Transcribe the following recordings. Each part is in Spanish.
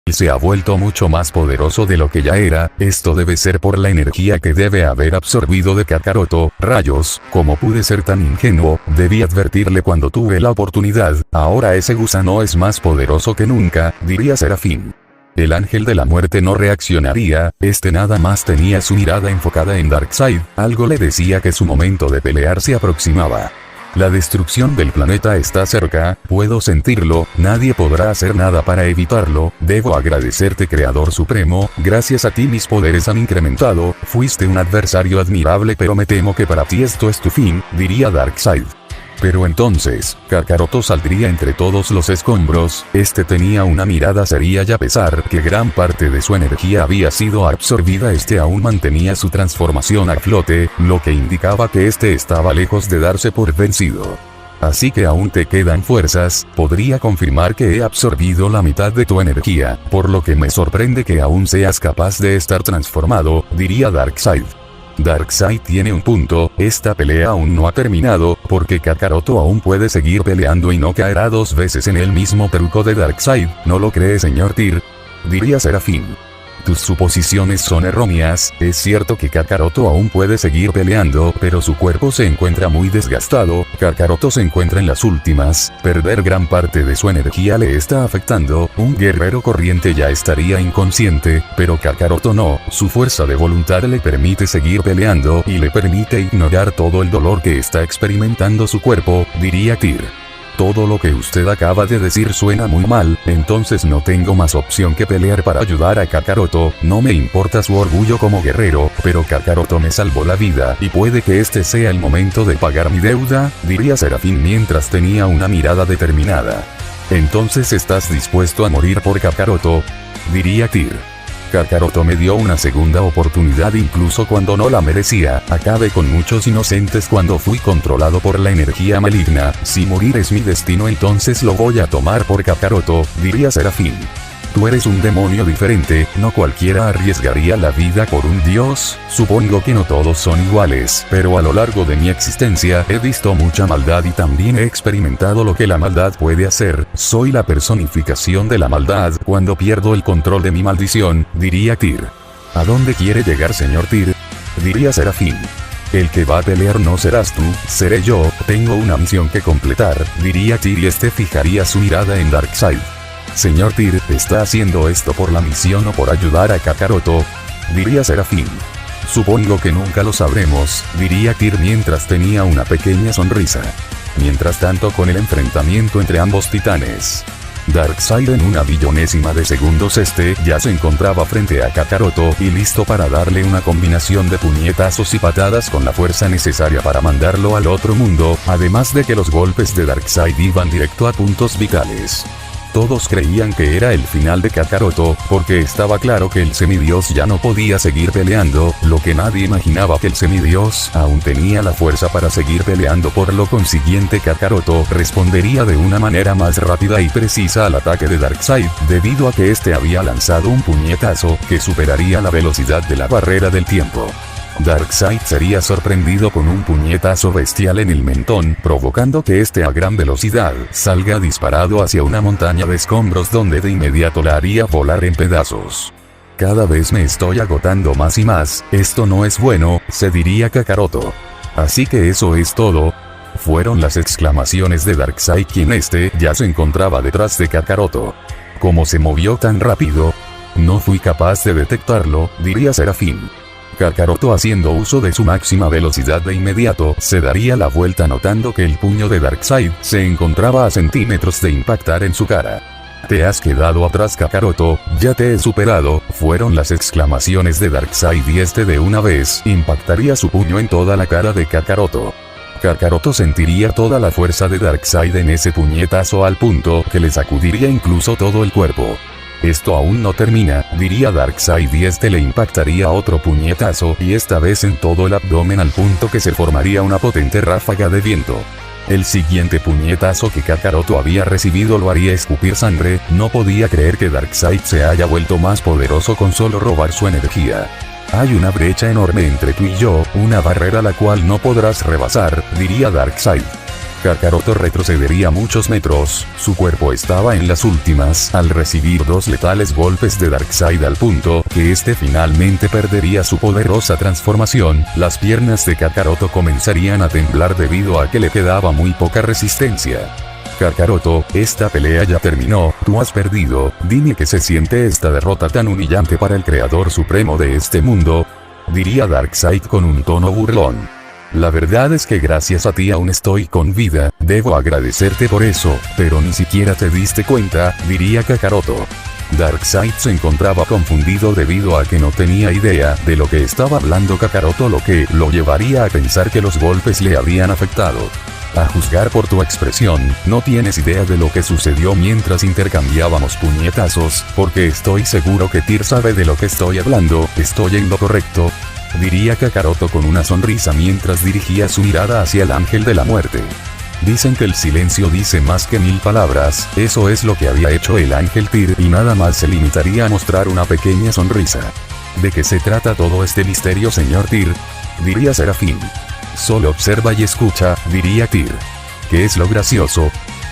Se ha vuelto mucho más poderoso de lo que ya era. Esto debe ser por la energía que debe haber absorbido de Kakaroto. Rayos, como pude ser tan ingenuo, debí advertirle cuando tuve la oportunidad. Ahora ese gusano es más poderoso que nunca, diría Serafín. El ángel de la muerte no reaccionaría, este nada más tenía su mirada enfocada en Darkseid, algo le decía que su momento de pelear se aproximaba. La destrucción del planeta está cerca, puedo sentirlo, nadie podrá hacer nada para evitarlo, debo agradecerte Creador Supremo, gracias a ti mis poderes han incrementado, fuiste un adversario admirable pero me temo que para ti esto es tu fin, diría Darkseid. Pero entonces, Kakaroto saldría entre todos los escombros, este tenía una mirada seria y a pesar que gran parte de su energía había sido absorbida este aún mantenía su transformación a flote, lo que indicaba que este estaba lejos de darse por vencido. Así que aún te quedan fuerzas, podría confirmar que he absorbido la mitad de tu energía, por lo que me sorprende que aún seas capaz de estar transformado, diría Darkseid. Darkseid tiene un punto, esta pelea aún no ha terminado, porque Kakaroto aún puede seguir peleando y no caerá dos veces en el mismo truco de Darkseid, ¿no lo cree señor Tyr? Diría Serafín. Tus suposiciones son erróneas, es cierto que Kakaroto aún puede seguir peleando, pero su cuerpo se encuentra muy desgastado, Kakaroto se encuentra en las últimas, perder gran parte de su energía le está afectando, un guerrero corriente ya estaría inconsciente, pero Kakaroto no, su fuerza de voluntad le permite seguir peleando y le permite ignorar todo el dolor que está experimentando su cuerpo, diría Tyr. Todo lo que usted acaba de decir suena muy mal, entonces no tengo más opción que pelear para ayudar a Kakaroto, no me importa su orgullo como guerrero, pero Kakaroto me salvó la vida y puede que este sea el momento de pagar mi deuda, diría Serafín mientras tenía una mirada determinada. Entonces estás dispuesto a morir por Kakaroto, diría Tyr. Kakaroto me dio una segunda oportunidad incluso cuando no la merecía, acabé con muchos inocentes cuando fui controlado por la energía maligna, si morir es mi destino entonces lo voy a tomar por Kakaroto, diría Serafín. Tú eres un demonio diferente, no cualquiera arriesgaría la vida por un dios, supongo que no todos son iguales, pero a lo largo de mi existencia he visto mucha maldad y también he experimentado lo que la maldad puede hacer, soy la personificación de la maldad, cuando pierdo el control de mi maldición, diría Tyr. ¿A dónde quiere llegar señor Tyr? Diría Serafín. El que va a pelear no serás tú, seré yo, tengo una misión que completar, diría Tyr y este fijaría su mirada en Darkseid. Señor Tyr, ¿está haciendo esto por la misión o por ayudar a Kakaroto? Diría Serafín. Supongo que nunca lo sabremos, diría Tyr mientras tenía una pequeña sonrisa. Mientras tanto con el enfrentamiento entre ambos titanes. Darkseid en una billonésima de segundos ya se encontraba frente a Kakaroto y listo para darle una combinación de puñetazos y patadas con la fuerza necesaria para mandarlo al otro mundo, además de que los golpes de Darkseid iban directo a puntos vitales. Todos creían que era el final de Kakaroto, porque estaba claro que el semidios ya no podía seguir peleando, lo que nadie imaginaba que el semidios aún tenía la fuerza para seguir peleando por lo consiguiente Kakaroto respondería de una manera más rápida y precisa al ataque de Darkseid, debido a que este había lanzado un puñetazo que superaría la velocidad de la barrera del tiempo. Darkseid sería sorprendido con un puñetazo bestial en el mentón, provocando que este a gran velocidad salga disparado hacia una montaña de escombros donde de inmediato la haría volar en pedazos. Cada vez me estoy agotando más y más, esto no es bueno, se diría Kakaroto. Así que eso es todo. Fueron las exclamaciones de Darkseid quien ya se encontraba detrás de Kakaroto. ¿Cómo se movió tan rápido? No fui capaz de detectarlo, diría Serafín. Kakaroto haciendo uso de su máxima velocidad de inmediato se daría la vuelta notando que el puño de Darkseid se encontraba a centímetros de impactar en su cara. Te has quedado atrás Kakaroto, ya te he superado, fueron las exclamaciones de Darkseid y de una vez impactaría su puño en toda la cara de Kakaroto. Kakaroto sentiría toda la fuerza de Darkseid en ese puñetazo al punto que le sacudiría incluso todo el cuerpo. Esto aún no termina, diría Darkseid y le impactaría otro puñetazo y esta vez en todo el abdomen al punto que se formaría una potente ráfaga de viento. El siguiente puñetazo que Kakaroto había recibido lo haría escupir sangre. No podía creer que Darkseid se haya vuelto más poderoso con solo robar su energía. Hay una brecha enorme entre tú y yo, una barrera la cual no podrás rebasar, diría Darkseid. Kakaroto retrocedería muchos metros, su cuerpo estaba en las últimas al recibir dos letales golpes de Darkseid al punto que este finalmente perdería su poderosa transformación. Las piernas de Kakaroto comenzarían a temblar debido a que le quedaba muy poca resistencia. Kakaroto, esta pelea ya terminó, tú has perdido, dime qué se siente esta derrota tan humillante para el creador supremo de este mundo, diría Darkseid con un tono burlón. La verdad es que gracias a ti aún estoy con vida, debo agradecerte por eso, pero ni siquiera te diste cuenta, diría Kakaroto. Darkseid se encontraba confundido debido a que no tenía idea de lo que estaba hablando Kakaroto, lo que lo llevaría a pensar que los golpes le habían afectado. A juzgar por tu expresión, no tienes idea de lo que sucedió mientras intercambiábamos puñetazos, porque estoy seguro que Tyr sabe de lo que estoy hablando, ¿estoy en lo correcto?, diría Kakaroto con una sonrisa mientras dirigía su mirada hacia el ángel de la muerte. Dicen que el silencio dice más que 1000 palabras, eso es lo que había hecho el ángel Tyr y nada más se limitaría a mostrar una pequeña sonrisa. ¿De qué se trata todo este misterio, señor Tyr?, diría Serafín. Solo observa y escucha, diría Tyr. ¿Qué es lo gracioso?,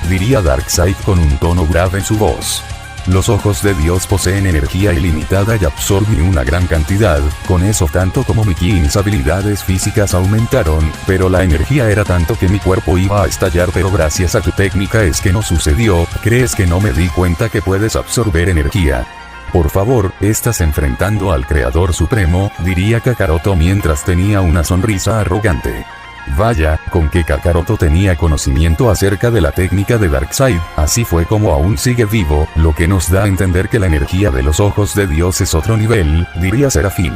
diría Darkseid con un tono grave en su voz. Los ojos de Dios poseen energía ilimitada y absorben una gran cantidad, con eso tanto como mis habilidades físicas aumentaron, pero la energía era tanto que mi cuerpo iba a estallar, pero gracias a tu técnica es que no sucedió. ¿Crees que no me di cuenta que puedes absorber energía? Por favor, estás enfrentando al Creador Supremo, diría Kakaroto mientras tenía una sonrisa arrogante. Vaya, con que Kakaroto tenía conocimiento acerca de la técnica de Darkseid, así fue como aún sigue vivo, lo que nos da a entender que la energía de los ojos de Dios es otro nivel, diría Serafín.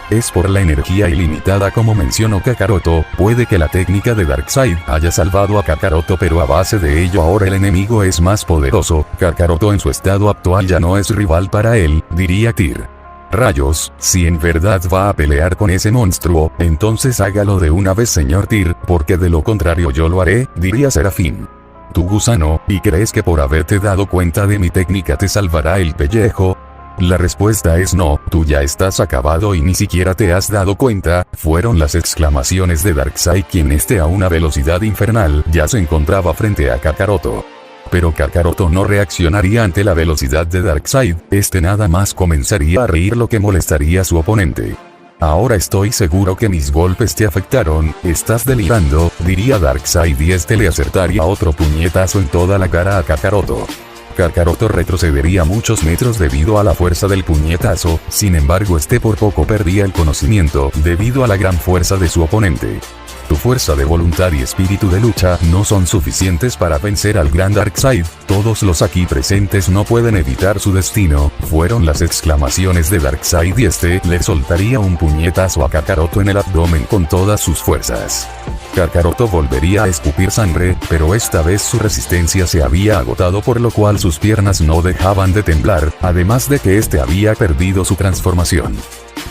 Es por la energía ilimitada como mencionó Kakaroto, puede que la técnica de Darkseid haya salvado a Kakaroto, pero a base de ello ahora el enemigo es más poderoso. Kakaroto en su estado actual ya no es rival para él, diría Tyr. Rayos, si en verdad va a pelear con ese monstruo, entonces hágalo de una vez, señor Tyr, porque de lo contrario yo lo haré, diría Serafín. ¿Tu gusano, y crees que por haberte dado cuenta de mi técnica te salvará el pellejo? La respuesta es no, tú ya estás acabado y ni siquiera te has dado cuenta, fueron las exclamaciones de Darkseid, quien a una velocidad infernal ya se encontraba frente a Kakaroto. Pero Kakaroto no reaccionaría ante la velocidad de Darkseid, nada más comenzaría a reír, lo que molestaría a su oponente. Ahora estoy seguro que mis golpes te afectaron, estás delirando, diría Darkseid y le acertaría otro puñetazo en toda la cara a Kakaroto. Kakaroto retrocedería muchos metros debido a la fuerza del puñetazo, sin embargo por poco perdía el conocimiento debido a la gran fuerza de su oponente. Tu fuerza de voluntad y espíritu de lucha no son suficientes para vencer al gran Darkseid, todos los aquí presentes no pueden evitar su destino, fueron las exclamaciones de Darkseid y le soltaría un puñetazo a Kakaroto en el abdomen con todas sus fuerzas. Kakaroto volvería a escupir sangre, pero esta vez su resistencia se había agotado, por lo cual sus piernas no dejaban de temblar, además de que había perdido su transformación.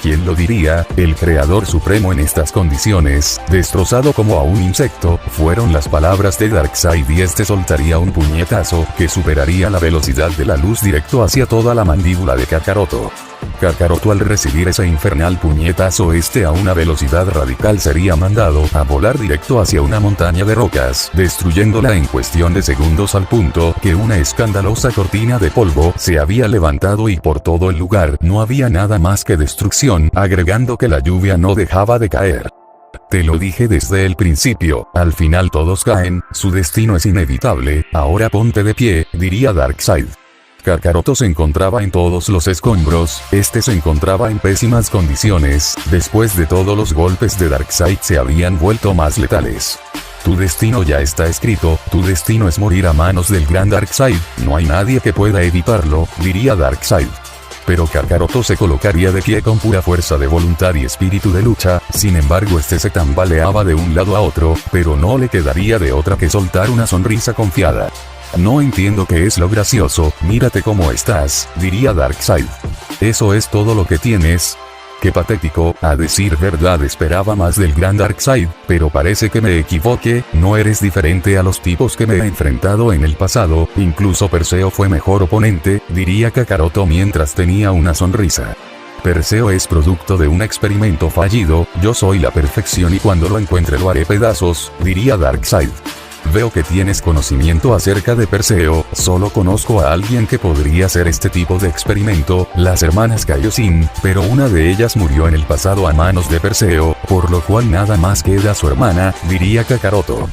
¿Quién lo diría? El Creador Supremo en estas condiciones, destrozado como a un insecto, fueron las palabras de Darkseid y soltaría un puñetazo que superaría la velocidad de la luz directo hacia toda la mandíbula de Kakaroto. Kakaroto al recibir ese infernal puñetazo a una velocidad radical sería mandado a volar directo hacia una montaña de rocas, destruyéndola en cuestión de segundos, al punto que una escandalosa cortina de polvo se había levantado y por todo el lugar no había nada más que destrucción, agregando que la lluvia no dejaba de caer. Te lo dije desde el principio, al final todos caen, su destino es inevitable, ahora ponte de pie, diría Darkseid. Kakaroto se encontraba en todos los escombros, se encontraba en pésimas condiciones, después de todos los golpes de Darkseid se habían vuelto más letales. Tu destino ya está escrito, tu destino es morir a manos del gran Darkseid, no hay nadie que pueda evitarlo, diría Darkseid. Pero Kakaroto se colocaría de pie con pura fuerza de voluntad y espíritu de lucha, sin embargo se tambaleaba de un lado a otro, pero no le quedaría de otra que soltar una sonrisa confiada. No entiendo qué es lo gracioso, mírate cómo estás, diría Darkseid. ¿Eso es todo lo que tienes? Qué patético, a decir verdad esperaba más del gran Darkseid, pero parece que me equivoqué, no eres diferente a los tipos que me he enfrentado en el pasado, incluso Perseo fue mejor oponente, diría Kakaroto mientras tenía una sonrisa. Perseo es producto de un experimento fallido, yo soy la perfección y cuando lo encuentre lo haré pedazos, diría Darkseid. Veo que tienes conocimiento acerca de Perseo, solo conozco a alguien que podría hacer este tipo de experimento, las hermanas Kaioshin, pero una de ellas murió en el pasado a manos de Perseo, por lo cual nada más queda su hermana, diría Kakaroto.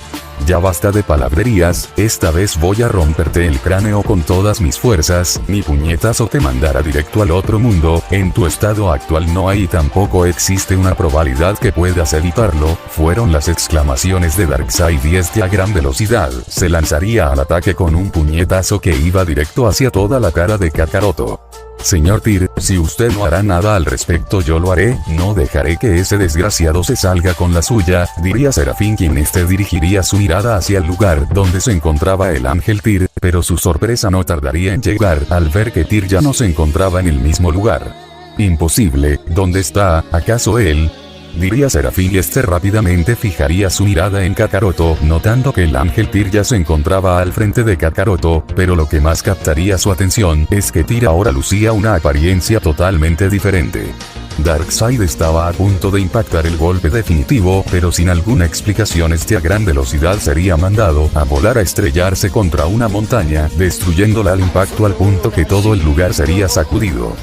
Ya basta de palabrerías, esta vez voy a romperte el cráneo con todas mis fuerzas, mi puñetazo te mandará directo al otro mundo, en tu estado actual no hay y tampoco existe una probabilidad que puedas evitarlo, fueron las exclamaciones de Darkseid y a gran velocidad, se lanzaría al ataque con un puñetazo que iba directo hacia toda la cara de Kakaroto. Señor Tyr, si usted no hará nada al respecto yo lo haré, no dejaré que ese desgraciado se salga con la suya, diría Serafín quien dirigiría su mirada hacia el lugar donde se encontraba el ángel Tyr, pero su sorpresa no tardaría en llegar al ver que Tyr ya no se encontraba en el mismo lugar. Imposible, ¿dónde está, acaso él? Diría Serafín y rápidamente fijaría su mirada en Kakaroto, notando que el ángel Tyr ya se encontraba al frente de Kakaroto, pero lo que más captaría su atención es que Tyr ahora lucía una apariencia totalmente diferente. Darkseid estaba a punto de impactar el golpe definitivo, pero sin alguna explicación a gran velocidad sería mandado a volar a estrellarse contra una montaña, destruyéndola al impacto al punto que todo el lugar sería sacudido.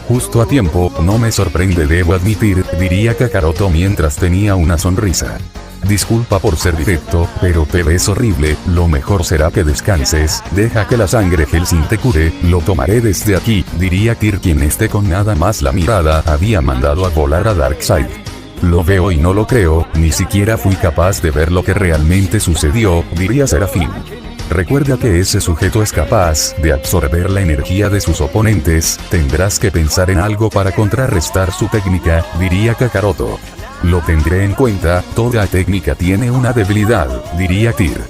Justo a tiempo, no me sorprende debo admitir, diría Kakaroto mientras tenía una sonrisa. Disculpa por ser directo, pero te ves horrible, lo mejor será que descanses, deja que la sangre Hellsing te cure, lo tomaré desde aquí, diría Tyr quien con nada más la mirada había mandado a volar a Darkseid. Lo veo y no lo creo, ni siquiera fui capaz de ver lo que realmente sucedió, diría Serafín. Recuerda que ese sujeto es capaz de absorber la energía de sus oponentes, tendrás que pensar en algo para contrarrestar su técnica, diría Kakaroto. Lo tendré en cuenta, toda técnica tiene una debilidad, diría Tyr.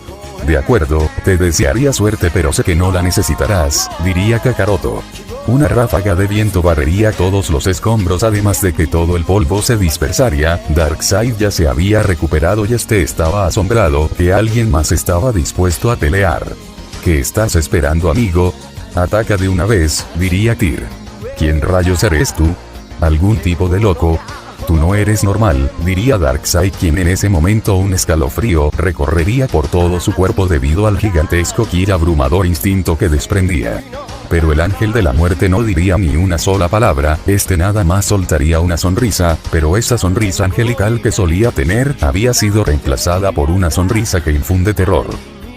De acuerdo, te desearía suerte pero sé que no la necesitarás, diría Kakaroto. Una ráfaga de viento barrería todos los escombros además de que todo el polvo se dispersaría, Darkseid ya se había recuperado y estaba asombrado que alguien más estaba dispuesto a pelear. ¿Qué estás esperando amigo? Ataca de una vez, diría Tyr. ¿Quién rayos eres tú? ¿Algún tipo de loco? Tú no eres normal, diría Darkseid quien en ese momento un escalofrío recorrería por todo su cuerpo debido al gigantesco y abrumador instinto que desprendía. Pero el ángel de la muerte no diría ni una sola palabra, nada más soltaría una sonrisa, pero esa sonrisa angelical que solía tener había sido reemplazada por una sonrisa que infunde terror.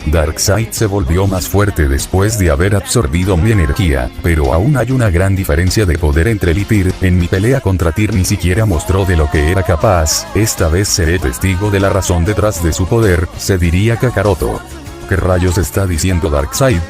Darkseid se volvió más fuerte después de haber absorbido mi energía, pero aún hay una gran diferencia de poder entre él y Tyr, en mi pelea contra Tyr ni siquiera mostró de lo que era capaz, esta vez seré testigo de la razón detrás de su poder, se diría Kakaroto. ¿Qué rayos está diciendo Darkseid?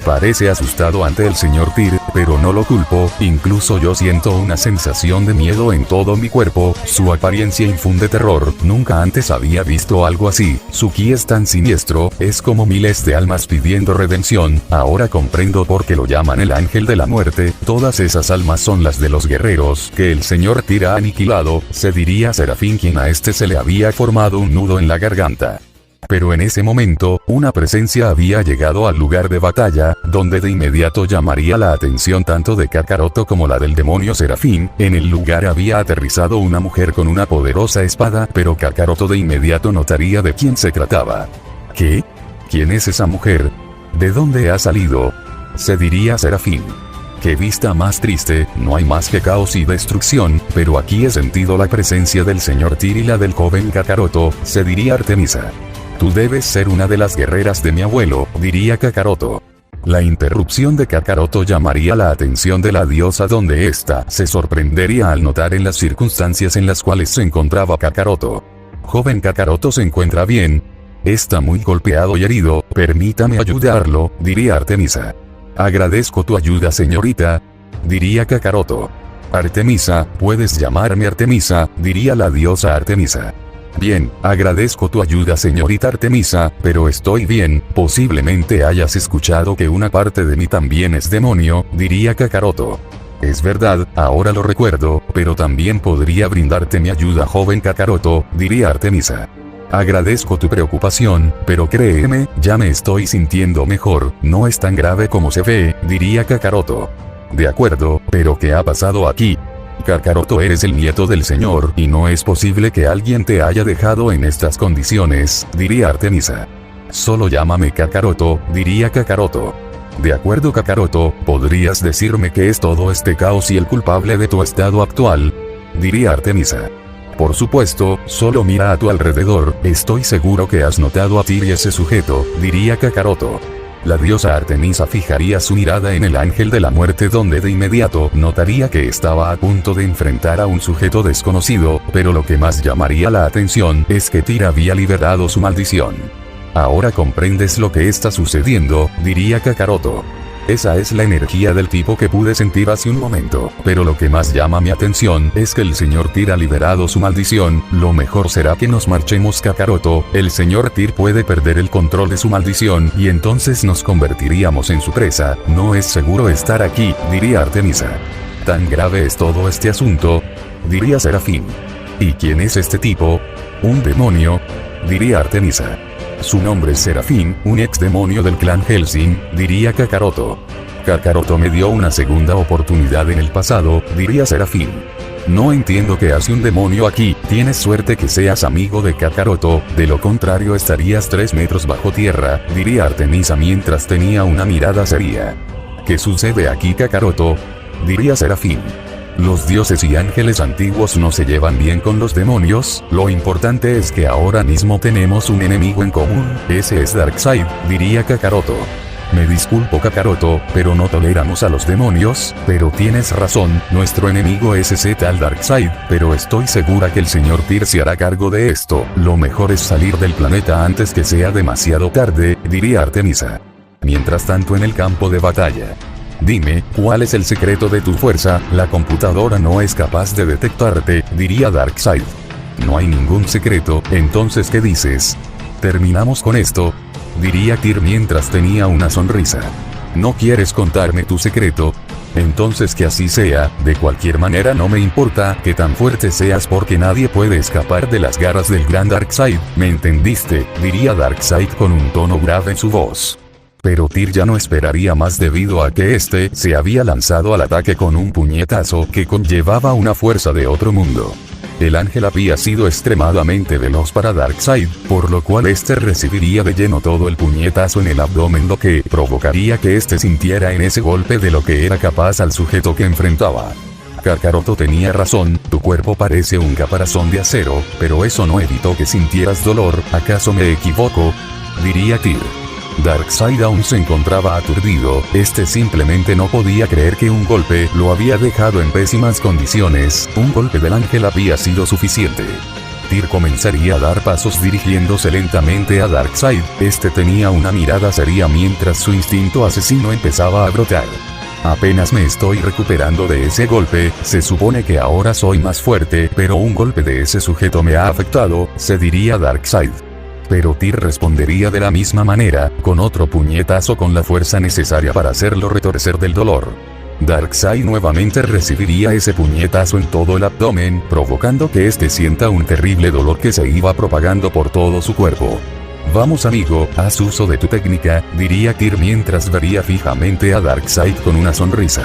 Parece asustado ante el señor Tyr, pero no lo culpo, incluso yo siento una sensación de miedo en todo mi cuerpo, su apariencia infunde terror, nunca antes había visto algo así, su ki es tan siniestro, es como miles de almas pidiendo redención, ahora comprendo por qué lo llaman el ángel de la muerte, todas esas almas son las de los guerreros que el señor Tyr ha aniquilado, se diría Serafín quien a se le había formado un nudo en la garganta. Pero en ese momento, una presencia había llegado al lugar de batalla, donde de inmediato llamaría la atención tanto de Kakaroto como la del demonio Serafín, en el lugar había aterrizado una mujer con una poderosa espada, pero Kakaroto de inmediato notaría de quién se trataba. ¿Qué? ¿Quién es esa mujer? ¿De dónde ha salido? Se diría Serafín. Qué vista más triste, no hay más que caos y destrucción, pero aquí he sentido la presencia del señor Tyr y la del joven Kakaroto, se diría Artemisa. Tú debes ser una de las guerreras de mi abuelo, diría Kakaroto. La interrupción de Kakaroto llamaría la atención de la diosa donde se sorprendería al notar en las circunstancias en las cuales se encontraba Kakaroto. Joven Kakaroto se encuentra bien. Está muy golpeado y herido, permítame ayudarlo, diría Artemisa. Agradezco tu ayuda señorita, diría Kakaroto. Artemisa, puedes llamarme Artemisa, diría la diosa Artemisa. Bien, agradezco tu ayuda señorita Artemisa, pero estoy bien, posiblemente hayas escuchado que una parte de mí también es demonio, diría Kakaroto. Es verdad, ahora lo recuerdo, pero también podría brindarte mi ayuda, joven Kakaroto, diría Artemisa. Agradezco tu preocupación, pero créeme, ya me estoy sintiendo mejor, no es tan grave como se ve, diría Kakaroto. De acuerdo, pero ¿qué ha pasado aquí? Kakaroto, eres el nieto del señor, y no es posible que alguien te haya dejado en estas condiciones, diría Artemisa. Solo llámame Kakaroto, diría Kakaroto. De acuerdo, Kakaroto, ¿podrías decirme qué es todo este caos y el culpable de tu estado actual? Diría Artemisa. Por supuesto, solo mira a tu alrededor, estoy seguro que has notado a Tyr y ese sujeto, diría Kakaroto. La diosa Artemisa fijaría su mirada en el ángel de la muerte, donde de inmediato notaría que estaba a punto de enfrentar a un sujeto desconocido, pero lo que más llamaría la atención es que Tyr había liberado su maldición. Ahora comprendes lo que está sucediendo, diría Kakaroto. Esa es la energía del tipo que pude sentir hace un momento, pero lo que más llama mi atención es que el señor Tyr ha liberado su maldición. Lo mejor será que nos marchemos, Kakaroto, el señor Tyr puede perder el control de su maldición y entonces nos convertiríamos en su presa, no es seguro estar aquí, diría Artemisa. ¿Tan grave es todo este asunto? Diría Serafín. ¿Y quién es este tipo? ¿Un demonio? Diría Artemisa. Su nombre es Serafín, un ex demonio del clan Hellsing, diría Kakaroto. Kakaroto me dio una segunda oportunidad en el pasado, diría Serafín. No entiendo qué hace un demonio aquí, tienes suerte que seas amigo de Kakaroto, de lo contrario estarías 3 metros bajo tierra, diría Artemisa mientras tenía una mirada seria. ¿Qué sucede aquí, Kakaroto? Diría Serafín. Los dioses y ángeles antiguos no se llevan bien con los demonios, lo importante es que ahora mismo tenemos un enemigo en común, ese es Darkseid, diría Kakaroto. Me disculpo, Kakaroto, pero no toleramos a los demonios, pero tienes razón, nuestro enemigo es ese tal Darkseid, pero estoy segura que el señor Tyr se hará cargo de esto, lo mejor es salir del planeta antes que sea demasiado tarde, diría Artemisa. Mientras tanto, en el campo de batalla. Dime, ¿cuál es el secreto de tu fuerza? La computadora no es capaz de detectarte, diría Darkseid. No hay ningún secreto, entonces ¿qué dices? ¿Terminamos con esto? Diría Tyr mientras tenía una sonrisa. ¿No quieres contarme tu secreto? Entonces que así sea, de cualquier manera no me importa que tan fuerte seas porque nadie puede escapar de las garras del gran Darkseid, ¿me entendiste? Diría Darkseid con un tono grave en su voz. Pero Tyr ya no esperaría más debido a que este se había lanzado al ataque con un puñetazo que conllevaba una fuerza de otro mundo. El ángel había sido extremadamente veloz para Darkseid, por lo cual este recibiría de lleno todo el puñetazo en el abdomen, lo que provocaría que este sintiera en ese golpe de lo que era capaz al sujeto que enfrentaba. Kakaroto tenía razón, tu cuerpo parece un caparazón de acero, pero eso no evitó que sintieras dolor, ¿acaso me equivoco? Diría Tyr. Darkseid aún se encontraba aturdido, este simplemente no podía creer que un golpe lo había dejado en pésimas condiciones, un golpe del ángel había sido suficiente. Tyr comenzaría a dar pasos dirigiéndose lentamente a Darkseid, este tenía una mirada seria mientras su instinto asesino empezaba a brotar. Apenas me estoy recuperando de ese golpe, se supone que ahora soy más fuerte, pero un golpe de ese sujeto me ha afectado, se diría Darkseid. Pero Tyr respondería de la misma manera, con otro puñetazo con la fuerza necesaria para hacerlo retorcer del dolor. Darkseid nuevamente recibiría ese puñetazo en todo el abdomen, provocando que este sienta un terrible dolor que se iba propagando por todo su cuerpo. Vamos amigo, haz uso de tu técnica, diría Tyr mientras vería fijamente a Darkseid con una sonrisa.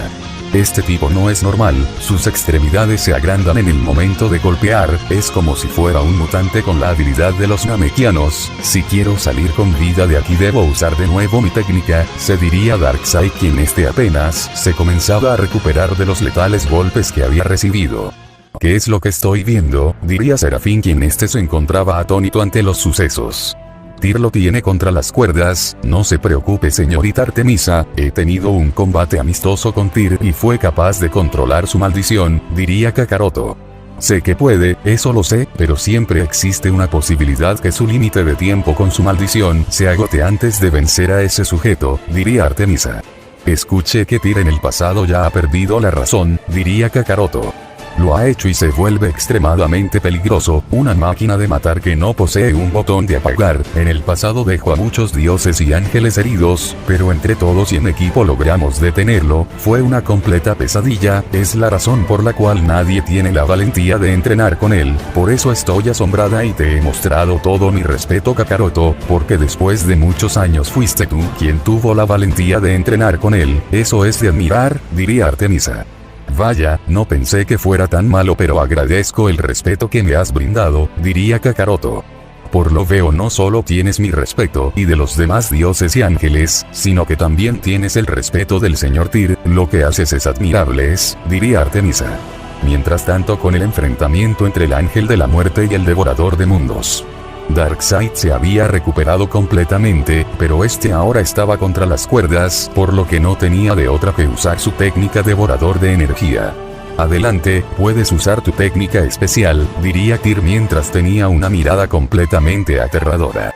Este tipo no es normal, sus extremidades se agrandan en el momento de golpear, es como si fuera un mutante con la habilidad de los Namekianos. Si quiero salir con vida de aquí debo usar de nuevo mi técnica, se diría Darkseid quien apenas se comenzaba a recuperar de los letales golpes que había recibido. ¿Qué es lo que estoy viendo? Diría Serafín quien se encontraba atónito ante los sucesos. Tyr lo tiene contra las cuerdas, no se preocupe señorita Artemisa, he tenido un combate amistoso con Tyr y fue capaz de controlar su maldición, diría Kakaroto. Sé que puede, eso lo sé, pero siempre existe una posibilidad que su límite de tiempo con su maldición se agote antes de vencer a ese sujeto, diría Artemisa. Escuché que Tyr en el pasado ya ha perdido la razón, diría Kakaroto. Lo ha hecho y se vuelve extremadamente peligroso, una máquina de matar que no posee un botón de apagar. En el pasado dejó a muchos dioses y ángeles heridos, pero entre todos y en equipo logramos detenerlo. Fue una completa pesadilla, es la razón por la cual nadie tiene la valentía de entrenar con él. Por eso estoy asombrada y te he mostrado todo mi respeto, Kakaroto, porque después de muchos años fuiste tú quien tuvo la valentía de entrenar con él. Eso es de admirar, diría Artemisa. Vaya, no pensé que fuera tan malo, pero agradezco el respeto que me has brindado, diría Kakaroto. Por lo veo no solo tienes mi respeto y de los demás dioses y ángeles, sino que también tienes el respeto del señor Tyr, lo que haces es admirable, diría Artemisa. Mientras tanto, con el enfrentamiento entre el ángel de la muerte y el devorador de mundos, Darkseid se había recuperado completamente, pero este ahora estaba contra las cuerdas, por lo que no tenía de otra que usar su técnica devorador de energía. Adelante, puedes usar tu técnica especial, diría Tyr mientras tenía una mirada completamente aterradora.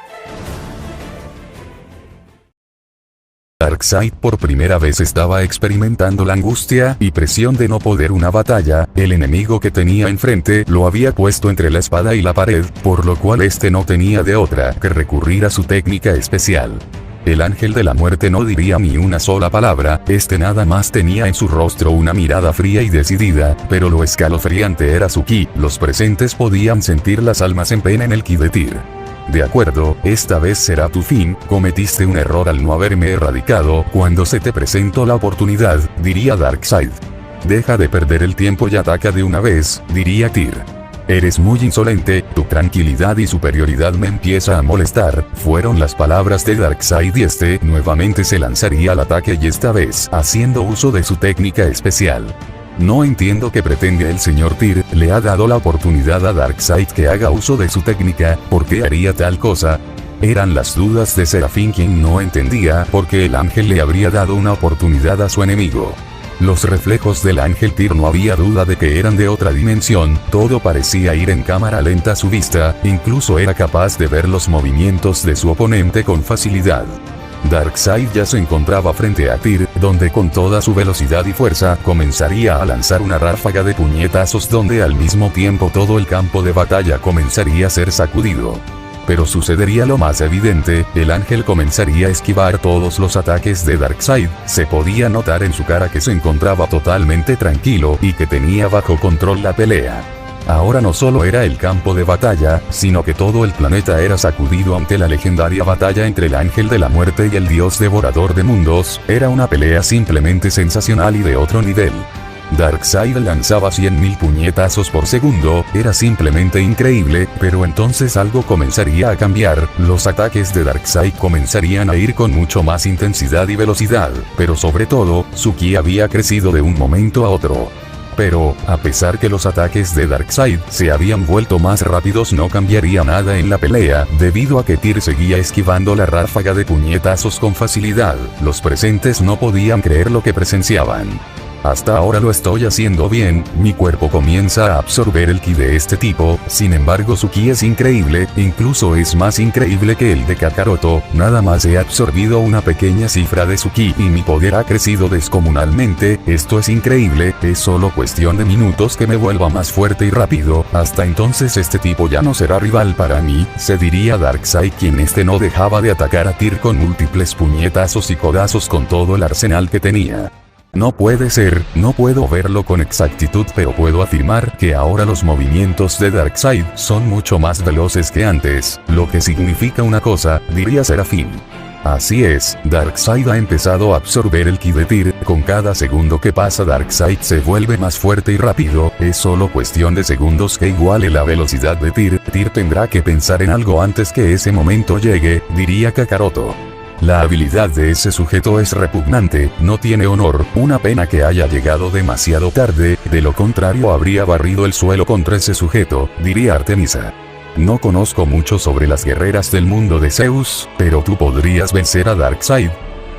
Darkseid por primera vez estaba experimentando la angustia y presión de no poder una batalla. El enemigo que tenía enfrente lo había puesto entre la espada y la pared, por lo cual este no tenía de otra que recurrir a su técnica especial. El ángel de la muerte no diría ni una sola palabra, este nada más tenía en su rostro una mirada fría y decidida, pero lo escalofriante era su ki. Los presentes podían sentir las almas en pena en el ki de Tyr. De acuerdo, esta vez será tu fin, cometiste un error al no haberme erradicado cuando se te presentó la oportunidad, diría Darkseid. Deja de perder el tiempo y ataca de una vez, diría Tyr. Eres muy insolente, tu tranquilidad y superioridad me empieza a molestar, fueron las palabras de Darkseid y este nuevamente se lanzaría al ataque y esta vez haciendo uso de su técnica especial. No entiendo qué pretende el señor Tyr, le ha dado la oportunidad a Darkseid que haga uso de su técnica, ¿por qué haría tal cosa? Eran las dudas de Serafín quien no entendía por qué el ángel le habría dado una oportunidad a su enemigo. Los reflejos del ángel Tyr no había duda de que eran de otra dimensión, todo parecía ir en cámara lenta a su vista, incluso era capaz de ver los movimientos de su oponente con facilidad. Darkseid ya se encontraba frente a Tyr, donde con toda su velocidad y fuerza comenzaría a lanzar una ráfaga de puñetazos donde al mismo tiempo todo el campo de batalla comenzaría a ser sacudido. Pero sucedería lo más evidente, el ángel comenzaría a esquivar todos los ataques de Darkseid, se podía notar en su cara que se encontraba totalmente tranquilo y que tenía bajo control la pelea. Ahora no solo era el campo de batalla, sino que todo el planeta era sacudido ante la legendaria batalla entre el ángel de la muerte y el dios devorador de mundos, era una pelea simplemente sensacional y de otro nivel. Darkseid lanzaba 100.000 puñetazos por segundo, era simplemente increíble, pero entonces algo comenzaría a cambiar, los ataques de Darkseid comenzarían a ir con mucho más intensidad y velocidad, pero sobre todo, su ki había crecido de un momento a otro. Pero, a pesar que los ataques de Darkseid se habían vuelto más rápidos, no cambiaría nada en la pelea, debido a que Tyr seguía esquivando la ráfaga de puñetazos con facilidad, los presentes no podían creer lo que presenciaban. Hasta ahora lo estoy haciendo bien, mi cuerpo comienza a absorber el ki de este tipo, sin embargo su ki es increíble, incluso es más increíble que el de Kakaroto, nada más he absorbido una pequeña cifra de su ki y mi poder ha crecido descomunalmente, esto es increíble, es solo cuestión de minutos que me vuelva más fuerte y rápido, hasta entonces este tipo ya no será rival para mí, se diría Darkseid quien no dejaba de atacar a Tyr con múltiples puñetazos y codazos con todo el arsenal que tenía. No puede ser, no puedo verlo con exactitud, pero puedo afirmar que ahora los movimientos de Darkseid son mucho más veloces que antes, lo que significa una cosa, diría Serafín. Así es, Darkseid ha empezado a absorber el ki de Tyr, con cada segundo que pasa Darkseid se vuelve más fuerte y rápido, es solo cuestión de segundos que iguale la velocidad de Tyr, Tyr tendrá que pensar en algo antes que ese momento llegue, diría Kakaroto. La habilidad de ese sujeto es repugnante, no tiene honor, una pena que haya llegado demasiado tarde, de lo contrario habría barrido el suelo contra ese sujeto, diría Artemisa. No conozco mucho sobre las guerreras del mundo de Zeus, pero tú podrías vencer a Darkseid,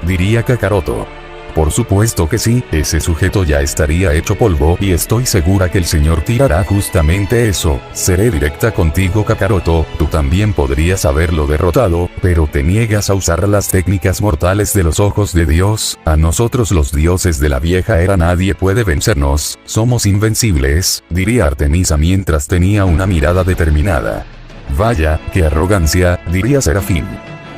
diría Kakaroto. Por supuesto que sí, ese sujeto ya estaría hecho polvo y estoy segura que el señor Tyr hará justamente eso. Seré directa contigo, Kakaroto, tú también podrías haberlo derrotado, pero te niegas a usar las técnicas mortales de los ojos de Dios. A nosotros los dioses de la vieja era nadie puede vencernos, somos invencibles, diría Artemisa mientras tenía una mirada determinada. Vaya, qué arrogancia, diría Serafín.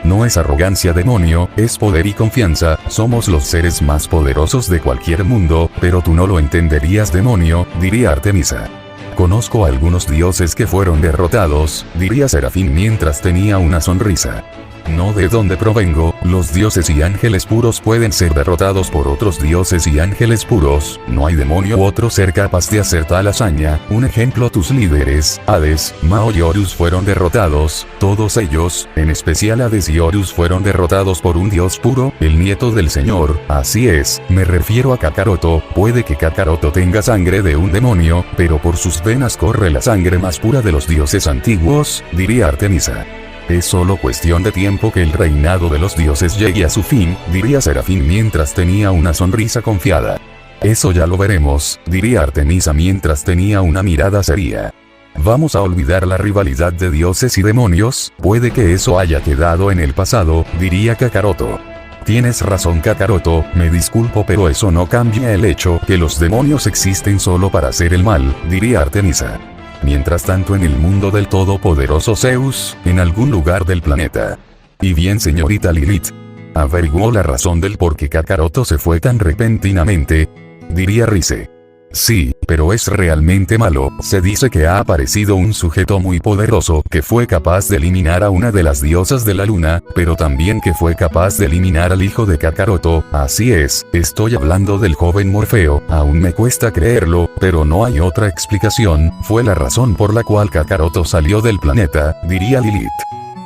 No es arrogancia, demonio, es poder y confianza, somos los seres más poderosos de cualquier mundo, pero tú no lo entenderías, demonio, diría Artemisa. Conozco a algunos dioses que fueron derrotados, diría Serafín mientras tenía una sonrisa. No de dónde provengo, los dioses y ángeles puros pueden ser derrotados por otros dioses y ángeles puros, no hay demonio u otro ser capaz de hacer tal hazaña. Un ejemplo, tus líderes, Hades, Mao y Horus fueron derrotados, todos ellos, en especial Hades y Horus fueron derrotados por un dios puro, el nieto del señor, así es, me refiero a Kakaroto, puede que Kakaroto tenga sangre de un demonio, pero por sus venas corre la sangre más pura de los dioses antiguos, diría Artemisa. Es solo cuestión de tiempo que el reinado de los dioses llegue a su fin, diría Serafín mientras tenía una sonrisa confiada. Eso ya lo veremos, diría Artemisa mientras tenía una mirada seria. ¿Vamos a olvidar la rivalidad de dioses y demonios? Puede que eso haya quedado en el pasado, diría Kakaroto. Tienes razón, Kakaroto, me disculpo, pero eso no cambia el hecho que los demonios existen solo para hacer el mal, diría Artemisa. Mientras tanto, en el mundo del todopoderoso Zeus, en algún lugar del planeta. Y bien, señorita Lilith, ¿averiguó la razón del por qué Kakaroto se fue tan repentinamente? Diría Rise. Sí, pero es realmente malo. Se dice que ha aparecido un sujeto muy poderoso que fue capaz de eliminar a una de las diosas de la luna, pero también que fue capaz de eliminar al hijo de Kakaroto. Así es, estoy hablando del joven Morfeo. Aún me cuesta creerlo, pero no hay otra explicación. Fue la razón por la cual Kakaroto salió del planeta, diría Lilith.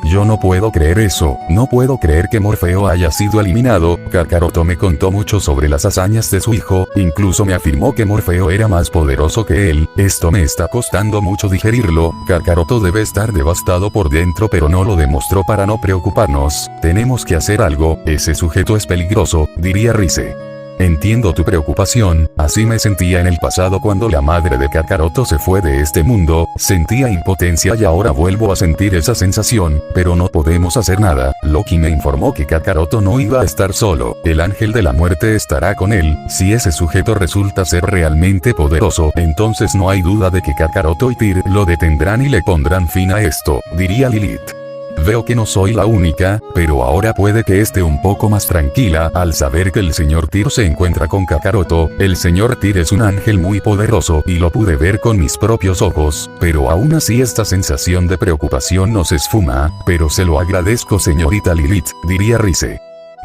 Yo no puedo creer eso, no puedo creer que Morfeo haya sido eliminado. Kakaroto me contó mucho sobre las hazañas de su hijo, incluso me afirmó que Morfeo era más poderoso que él. Esto me está costando mucho digerirlo. Kakaroto debe estar devastado por dentro, pero no lo demostró. Para no preocuparnos, tenemos que hacer algo, ese sujeto es peligroso, diría Rise. Entiendo tu preocupación, así me sentía en el pasado cuando la madre de Kakaroto se fue de este mundo, sentía impotencia y ahora vuelvo a sentir esa sensación, pero no podemos hacer nada. Loki me informó que Kakaroto no iba a estar solo, el ángel de la muerte estará con él. Si ese sujeto resulta ser realmente poderoso, entonces no hay duda de que Kakaroto y Tyr lo detendrán y le pondrán fin a esto, diría Lilith. Veo que no soy la única, pero ahora puede que esté un poco más tranquila al saber que el señor Tyr se encuentra con Kakaroto. El señor Tyr es un ángel muy poderoso y lo pude ver con mis propios ojos, pero aún así esta sensación de preocupación no se esfuma, pero se lo agradezco, señorita Lilith, diría Rise.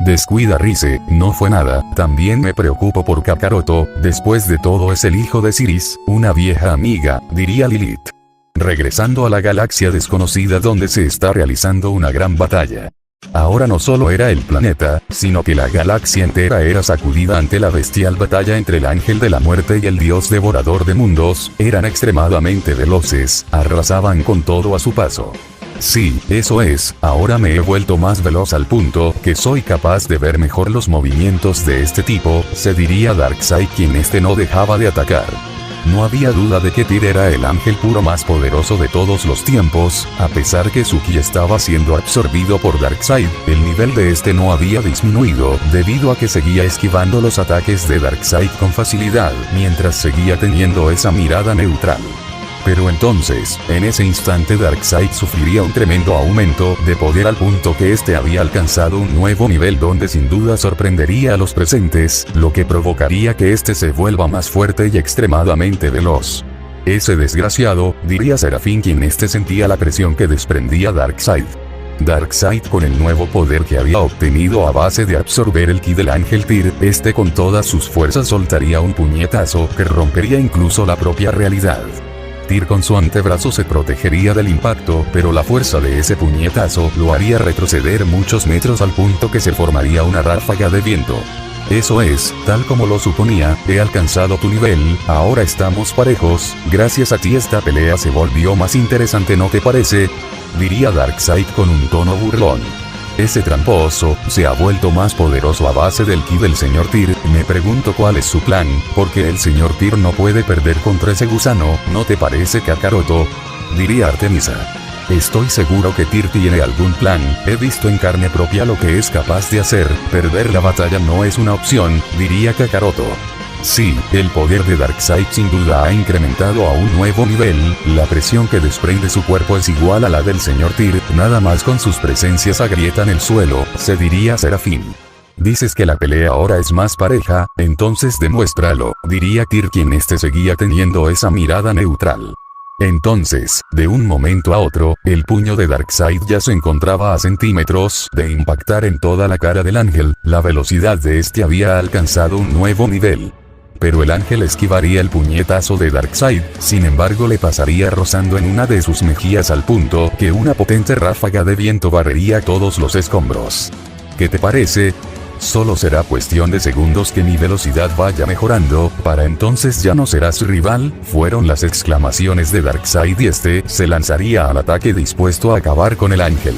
Descuida, Rise, no fue nada, también me preocupo por Kakaroto, después de todo es el hijo de Siris, una vieja amiga, diría Lilith. Regresando a la galaxia desconocida donde se está realizando una gran batalla. Ahora no solo era el planeta, sino que la galaxia entera era sacudida ante la bestial batalla entre el ángel de la muerte y el dios devorador de mundos. Eran extremadamente veloces, arrasaban con todo a su paso. Sí, eso es, ahora me he vuelto más veloz al punto que soy capaz de ver mejor los movimientos de este tipo, se diría Darkseid, quien no dejaba de atacar. No había duda de que Tyr era el ángel puro más poderoso de todos los tiempos, a pesar que su ki estaba siendo absorbido por Darkseid, el nivel de no había disminuido, debido a que seguía esquivando los ataques de Darkseid con facilidad, mientras seguía teniendo esa mirada neutral. Pero entonces, en ese instante Darkseid sufriría un tremendo aumento de poder al punto que había alcanzado un nuevo nivel donde sin duda sorprendería a los presentes, lo que provocaría que se vuelva más fuerte y extremadamente veloz. Ese desgraciado, diría Serafín, quien sentía la presión que desprendía Darkseid. Darkseid, con el nuevo poder que había obtenido a base de absorber el ki del ángel Tyr, con todas sus fuerzas soltaría un puñetazo que rompería incluso la propia realidad. Tyr con su antebrazo se protegería del impacto, pero la fuerza de ese puñetazo lo haría retroceder muchos metros al punto que se formaría una ráfaga de viento. Eso es, tal como lo suponía, he alcanzado tu nivel, ahora estamos parejos, gracias a ti esta pelea se volvió más interesante, ¿no te parece? Diría Darkseid con un tono burlón. Ese tramposo, se ha vuelto más poderoso a base del ki del señor Tyr. Me pregunto cuál es su plan, porque el señor Tyr no puede perder contra ese gusano, ¿no te parece, Kakaroto? Diría Artemisa. Estoy seguro que Tyr tiene algún plan, he visto en carne propia lo que es capaz de hacer, perder la batalla no es una opción, diría Kakaroto. Sí, el poder de Darkseid sin duda ha incrementado a un nuevo nivel, la presión que desprende su cuerpo es igual a la del señor Tyr, nada más con sus presencias agrietan el suelo, se diría Serafín. Dices que la pelea ahora es más pareja, entonces demuéstralo, diría Tyr quien seguía teniendo esa mirada neutral. Entonces, de un momento a otro, el puño de Darkseid ya se encontraba a centímetros de impactar en toda la cara del ángel, la velocidad de este había alcanzado un nuevo nivel. Pero el ángel esquivaría el puñetazo de Darkseid, sin embargo le pasaría rozando en una de sus mejillas al punto que una potente ráfaga de viento barrería todos los escombros. ¿Qué te parece? Solo será cuestión de segundos que mi velocidad vaya mejorando, para entonces ya no serás rival, fueron las exclamaciones de Darkseid y se lanzaría al ataque dispuesto a acabar con el ángel.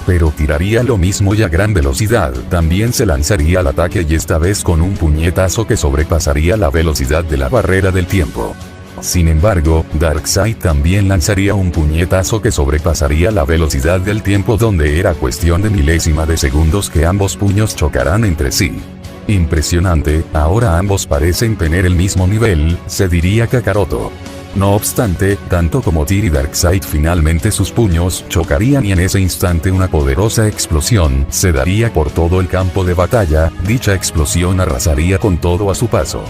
Pero tiraría lo mismo y a gran velocidad, también se lanzaría al ataque y esta vez con un puñetazo que sobrepasaría la velocidad de la barrera del tiempo. Sin embargo, Darkseid también lanzaría un puñetazo que sobrepasaría la velocidad del tiempo donde era cuestión de milésima de segundos que ambos puños chocarán entre sí. Impresionante, ahora ambos parecen tener el mismo nivel, se diría Kakaroto. No obstante, tanto como Tyr y Darkseid finalmente sus puños chocarían y en ese instante una poderosa explosión se daría por todo el campo de batalla, dicha explosión arrasaría con todo a su paso.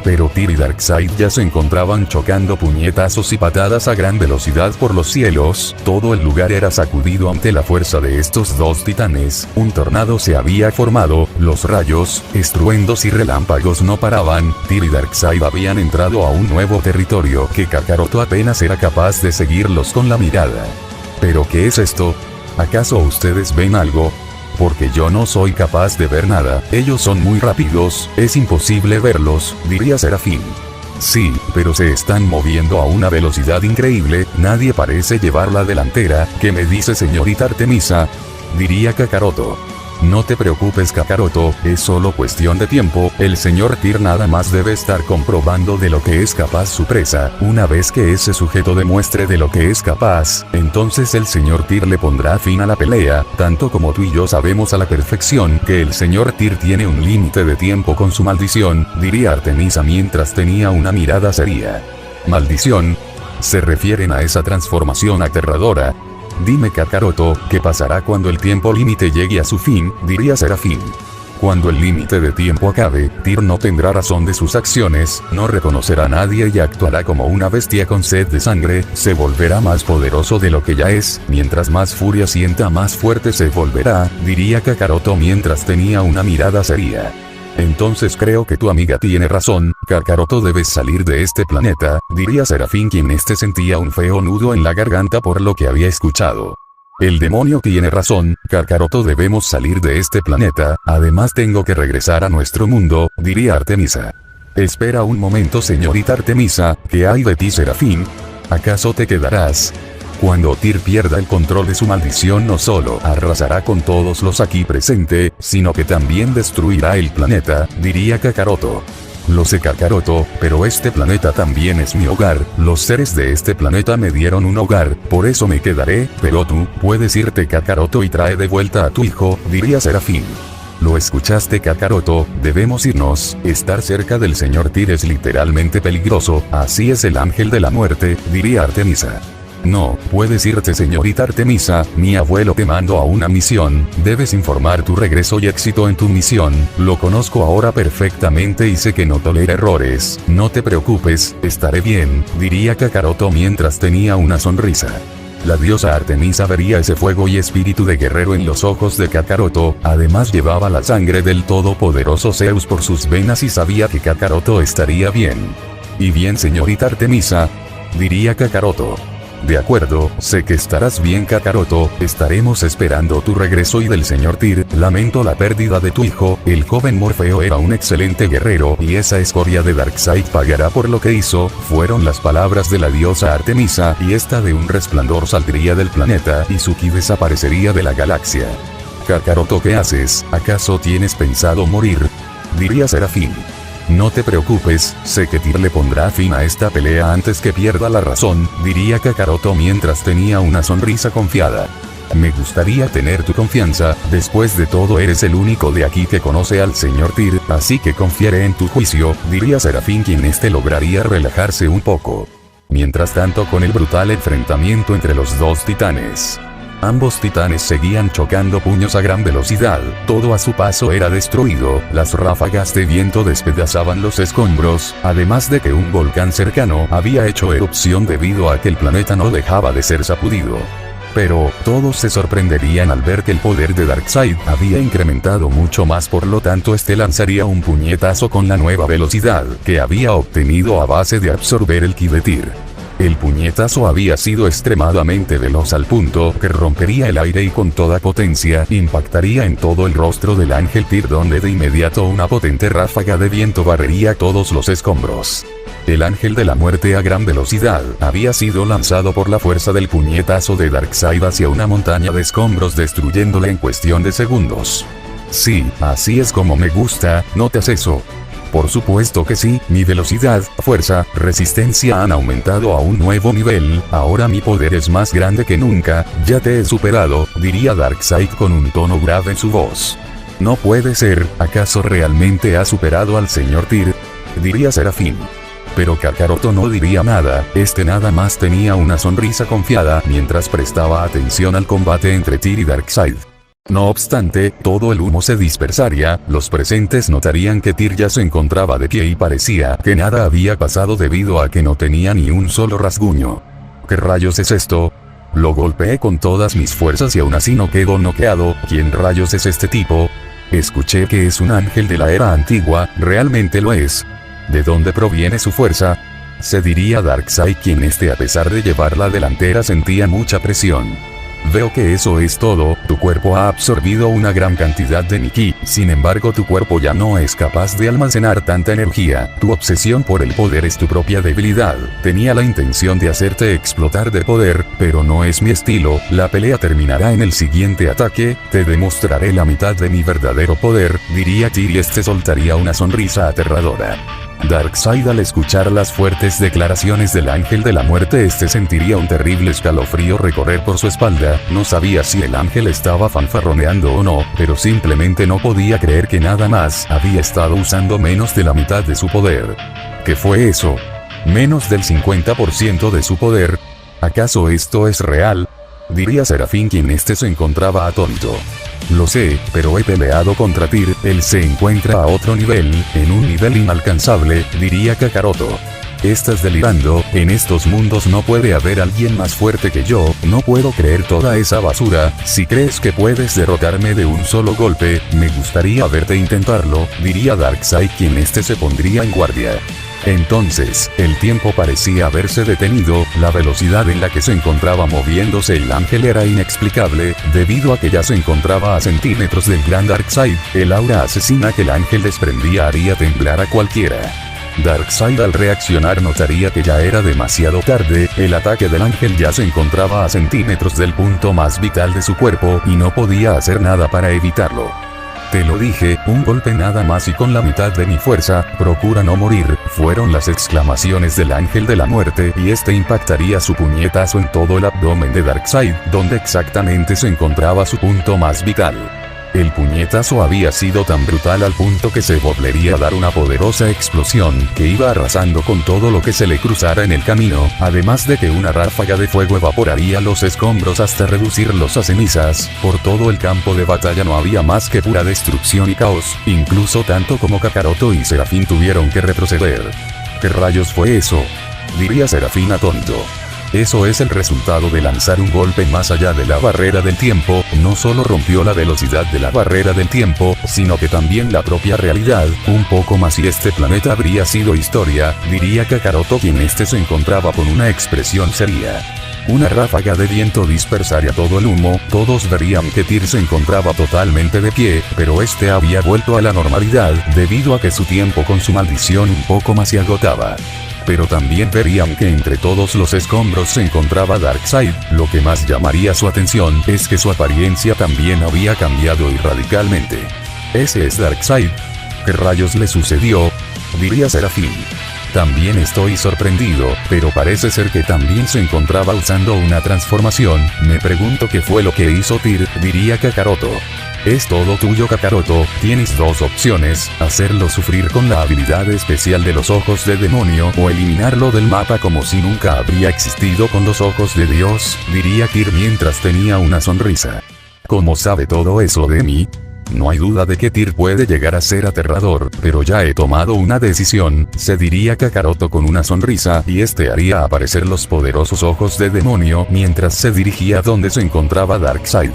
Pero Tyr y Darkseid ya se encontraban chocando puñetazos y patadas a gran velocidad por los cielos, todo el lugar era sacudido ante la fuerza de estos dos titanes, un tornado se había formado, los rayos, estruendos y relámpagos no paraban, Tyr y Darkseid habían entrado a un nuevo territorio que Kakaroto apenas era capaz de seguirlos con la mirada. ¿Pero qué es esto? ¿Acaso ustedes ven algo? Porque yo no soy capaz de ver nada, ellos son muy rápidos, es imposible verlos, diría Serafín. Sí, pero se están moviendo a una velocidad increíble, nadie parece llevar la delantera, ¿qué me dice señorita Artemisa? Diría Kakaroto. No te preocupes Kakaroto, es solo cuestión de tiempo, el señor Tyr nada más debe estar comprobando de lo que es capaz su presa, una vez que ese sujeto demuestre de lo que es capaz, entonces el señor Tyr le pondrá fin a la pelea, tanto como tú y yo sabemos a la perfección que el señor Tyr tiene un límite de tiempo con su maldición, diría Artemisa mientras tenía una mirada seria. ¿Maldición? ¿Se refieren a esa transformación aterradora? Dime Kakaroto, ¿qué pasará cuando el tiempo límite llegue a su fin? Diría Serafín. Cuando el límite de tiempo acabe, Tyr no tendrá razón de sus acciones, no reconocerá a nadie y actuará como una bestia con sed de sangre, se volverá más poderoso de lo que ya es, mientras más furia sienta más fuerte se volverá, diría Kakaroto mientras tenía una mirada seria. Entonces creo que tu amiga tiene razón, Kakaroto debes salir de este planeta, diría Serafín quien sentía un feo nudo en la garganta por lo que había escuchado. El demonio tiene razón, Kakaroto debemos salir de este planeta, además tengo que regresar a nuestro mundo, diría Artemisa. Espera un momento señorita Artemisa, ¿qué hay de ti Serafín? ¿Acaso te quedarás? Cuando Tyr pierda el control de su maldición no solo arrasará con todos los aquí presentes, sino que también destruirá el planeta, diría Kakaroto. Lo sé Kakaroto, pero este planeta también es mi hogar, los seres de este planeta me dieron un hogar, por eso me quedaré, pero tú, puedes irte Kakaroto y trae de vuelta a tu hijo, diría Serafín. Lo escuchaste Kakaroto, debemos irnos, estar cerca del señor Tyr es literalmente peligroso, así es el ángel de la muerte, diría Artemisa. No, puedes irte señorita Artemisa, mi abuelo te mandó a una misión, debes informar tu regreso y éxito en tu misión, lo conozco ahora perfectamente y sé que no tolera errores, no te preocupes, estaré bien, diría Kakaroto mientras tenía una sonrisa. La diosa Artemisa vería ese fuego y espíritu de guerrero en los ojos de Kakaroto, además llevaba la sangre del todopoderoso Zeus por sus venas y sabía que Kakaroto estaría bien. Y bien señorita Artemisa, diría Kakaroto. De acuerdo, sé que estarás bien Kakaroto, estaremos esperando tu regreso y del señor Tyr, lamento la pérdida de tu hijo, el joven Morfeo era un excelente guerrero y esa escoria de Darkseid pagará por lo que hizo, fueron las palabras de la diosa Artemisa y esta de un resplandor saldría del planeta y su ki desaparecería de la galaxia. Kakaroto, ¿qué haces? ¿Acaso tienes pensado morir? Diría Serafín. No te preocupes, sé que Tyr le pondrá fin a esta pelea antes que pierda la razón, diría Kakaroto mientras tenía una sonrisa confiada. Me gustaría tener tu confianza, después de todo eres el único de aquí que conoce al señor Tyr, así que confiaré en tu juicio, diría Serafín, quien lograría relajarse un poco. Mientras tanto, con el brutal enfrentamiento entre los dos titanes. Ambos titanes seguían chocando puños a gran velocidad, todo a su paso era destruido, las ráfagas de viento despedazaban los escombros, además de que un volcán cercano había hecho erupción debido a que el planeta no dejaba de ser sacudido. Pero, todos se sorprenderían al ver que el poder de Darkseid había incrementado mucho más, por lo tanto este lanzaría un puñetazo con la nueva velocidad que había obtenido a base de absorber el ki de Tyr. El puñetazo había sido extremadamente veloz al punto que rompería el aire y con toda potencia impactaría en todo el rostro del ángel Tyr, donde de inmediato una potente ráfaga de viento barrería todos los escombros. El ángel de la muerte a gran velocidad había sido lanzado por la fuerza del puñetazo de Darkseid hacia una montaña de escombros, destruyéndola en cuestión de segundos. Sí, así es como me gusta, ¿notas eso? Por supuesto que sí, mi velocidad, fuerza, resistencia han aumentado a un nuevo nivel, ahora mi poder es más grande que nunca, ya te he superado, diría Darkseid con un tono grave en su voz. No puede ser, ¿acaso realmente ha superado al señor Tyr? Diría Serafín. Pero Kakaroto no diría nada, nada más tenía una sonrisa confiada mientras prestaba atención al combate entre Tyr y Darkseid. No obstante, todo el humo se dispersaría, los presentes notarían que Tyr ya se encontraba de pie y parecía que nada había pasado debido a que no tenía ni un solo rasguño. ¿Qué rayos es esto? Lo golpeé con todas mis fuerzas y aún así no quedó noqueado. ¿Quién rayos es este tipo? Escuché que es un ángel de la era antigua, ¿realmente lo es? ¿De dónde proviene su fuerza? Se diría Darkseid, quien a pesar de llevar la delantera sentía mucha presión. Veo que eso es todo, tu cuerpo ha absorbido una gran cantidad de mi ki, sin embargo tu cuerpo ya no es capaz de almacenar tanta energía, tu obsesión por el poder es tu propia debilidad, tenía la intención de hacerte explotar de poder, pero no es mi estilo, la pelea terminará en el siguiente ataque, te demostraré la mitad de mi verdadero poder, diría Tyr y soltaría una sonrisa aterradora. Darkseid, al escuchar las fuertes declaraciones del ángel de la muerte, sentiría un terrible escalofrío recorrer por su espalda, no sabía si el ángel estaba fanfarroneando o no, pero simplemente no podía creer que nada más había estado usando menos de la mitad de su poder. ¿Qué fue eso? ¿Menos del 50% de su poder? ¿Acaso esto es real? Diría Serafín, quien se encontraba atónito. Lo sé, pero he peleado contra Tyr, él se encuentra a otro nivel, en un nivel inalcanzable, diría Kakaroto. Estás delirando, en estos mundos no puede haber alguien más fuerte que yo, no puedo creer toda esa basura, si crees que puedes derrotarme de un solo golpe, me gustaría verte intentarlo, diría Darkseid, quien se pondría en guardia. Entonces, el tiempo parecía haberse detenido, la velocidad en la que se encontraba moviéndose el ángel era inexplicable, debido a que ya se encontraba a centímetros del gran Darkseid, el aura asesina que el ángel desprendía haría temblar a cualquiera. Darkseid, al reaccionar, notaría que ya era demasiado tarde, el ataque del ángel ya se encontraba a centímetros del punto más vital de su cuerpo y no podía hacer nada para evitarlo. Te lo dije, un golpe nada más y con la mitad de mi fuerza, procura no morir, fueron las exclamaciones del ángel de la muerte y impactaría su puñetazo en todo el abdomen de Darkseid, donde exactamente se encontraba su punto más vital. El puñetazo había sido tan brutal al punto que se volvería a dar una poderosa explosión que iba arrasando con todo lo que se le cruzara en el camino, además de que una ráfaga de fuego evaporaría los escombros hasta reducirlos a cenizas. Por todo el campo de batalla no había más que pura destrucción y caos, incluso tanto como Kakaroto y Serafín tuvieron que retroceder. ¿Qué rayos fue eso? Diría Serafín atónito. Eso es el resultado de lanzar un golpe más allá de la barrera del tiempo, no solo rompió la velocidad de la barrera del tiempo, sino que también la propia realidad, un poco más y este planeta habría sido historia, diría Kakaroto, quien se encontraba con una expresión seria. Una ráfaga de viento dispersaría todo el humo, todos verían que Tyr se encontraba totalmente de pie, pero había vuelto a la normalidad, debido a que su tiempo con su maldición un poco más se agotaba. pero también verían que entre todos los escombros se encontraba Darkseid. Lo que más llamaría su atención es que su apariencia también había cambiado y radicalmente. ¿Ese es Darkseid? ¿Qué rayos le sucedió?, diría Serafín. También estoy sorprendido, pero parece ser que también se encontraba usando una transformación. Me pregunto qué fue lo que hizo Tyr, diría Kakaroto. Es todo tuyo, Kakaroto. Tienes dos opciones: hacerlo sufrir con la habilidad especial de los ojos de demonio o eliminarlo del mapa como si nunca habría existido con los ojos de Dios, diría Tyr mientras tenía una sonrisa. ¿Cómo sabe todo eso de mí? No hay duda de que Tyr puede llegar a ser aterrador, pero ya he tomado una decisión, se diría Kakaroto con una sonrisa, y este haría aparecer los poderosos ojos de demonio mientras se dirigía donde se encontraba Darkseid.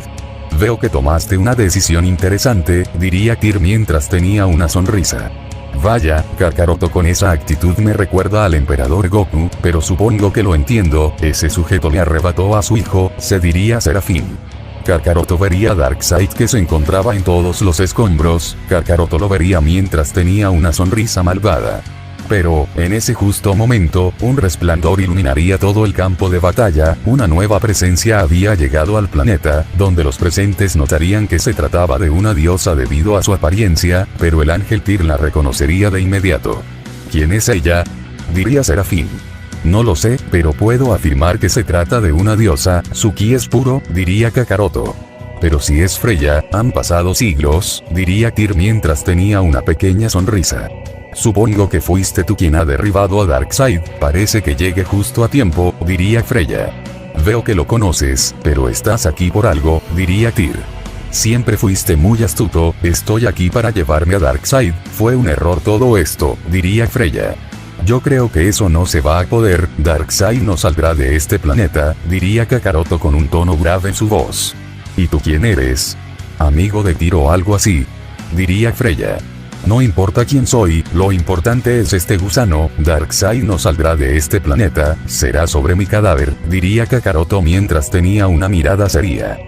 Veo que tomaste una decisión interesante, diría Tyr mientras tenía una sonrisa. Vaya, Kakaroto con esa actitud me recuerda al emperador Goku, pero supongo que lo entiendo, ese sujeto le arrebató a su hijo, se diría Serafín. Kakaroto vería a Darkseid que se encontraba en todos los escombros. Kakaroto lo vería mientras tenía una sonrisa malvada. Pero, en ese justo momento, un resplandor iluminaría todo el campo de batalla. Una nueva presencia había llegado al planeta, donde los presentes notarían que se trataba de una diosa debido a su apariencia, pero el ángel Tyr la reconocería de inmediato. ¿Quién es ella?, diría Serafín. No lo sé, pero puedo afirmar que se trata de una diosa. Su ki es puro, diría Kakaroto. Pero si es Freya, han pasado siglos, diría Tyr mientras tenía una pequeña sonrisa. Supongo que fuiste tú quien ha derribado a Darkseid, parece que llegue justo a tiempo, diría Freya. Veo que lo conoces, pero estás aquí por algo, diría Tyr. Siempre fuiste muy astuto, estoy aquí para llevarme a Darkseid, fue un error todo esto, diría Freya. Yo creo que eso no se va a poder, Darkseid no saldrá de este planeta, diría Kakaroto con un tono grave en su voz. ¿Y tú quién eres? ¿Amigo de Tyr o algo así?, diría Freya. No importa quién soy, lo importante es este gusano. Darkseid no saldrá de este planeta, será sobre mi cadáver, diría Kakaroto mientras tenía una mirada seria.